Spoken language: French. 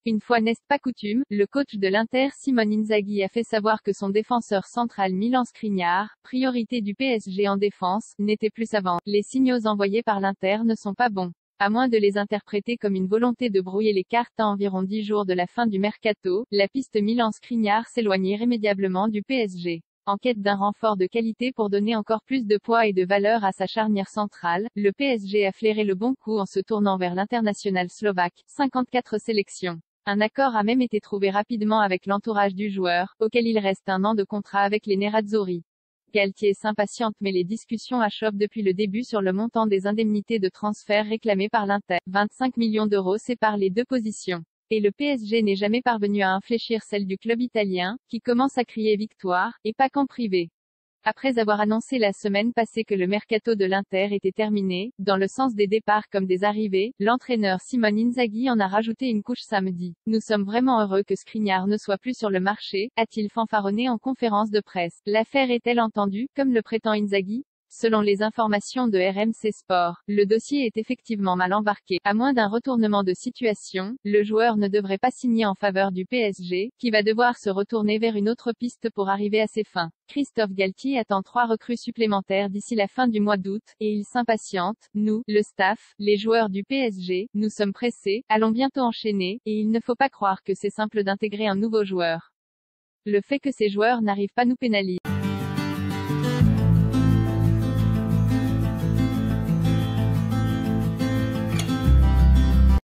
Une fois n'est pas coutume, le coach de l'Inter Simone Inzaghi a fait savoir que son défenseur central Milan Skriniar, priorité du PSG en défense, n'était plus savant. Les signaux envoyés par l'Inter ne sont pas bons. À moins de les interpréter comme une volonté de brouiller les cartes à environ 10 jours de la fin du mercato, la piste Milan Skriniar s'éloigne irrémédiablement du PSG. En quête d'un renfort de qualité pour donner encore plus de poids et de valeur à sa charnière centrale, le PSG a flairé le bon coup en se tournant vers l'international slovaque, 54 sélections. Un accord a même été trouvé rapidement avec l'entourage du joueur, auquel il reste 1 an de contrat avec les Nerazzurri. Galtier s'impatiente mais les discussions achoppent depuis le début sur le montant des indemnités de transfert réclamées par l'Inter. 25 millions d'euros séparent les deux positions. Et le PSG n'est jamais parvenu à infléchir celle du club italien, qui commence à crier victoire, et pas qu'en privé. Après avoir annoncé la semaine passée que le mercato de l'Inter était terminé, dans le sens des départs comme des arrivées, l'entraîneur Simone Inzaghi en a rajouté une couche samedi. Nous sommes vraiment heureux que Skriniar ne soit plus sur le marché, a-t-il fanfaronné en conférence de presse. L'affaire est-elle entendue, comme le prétend Inzaghi? Selon les informations de RMC Sport, le dossier est effectivement mal embarqué. À moins d'un retournement de situation, le joueur ne devrait pas signer en faveur du PSG, qui va devoir se retourner vers une autre piste pour arriver à ses fins. Christophe Galtier attend 3 recrues supplémentaires d'ici la fin du mois d'août, et il s'impatiente. Nous, le staff, les joueurs du PSG, nous sommes pressés, allons bientôt enchaîner, et il ne faut pas croire que c'est simple d'intégrer un nouveau joueur. Le fait que ces joueurs n'arrivent pas nous pénalise.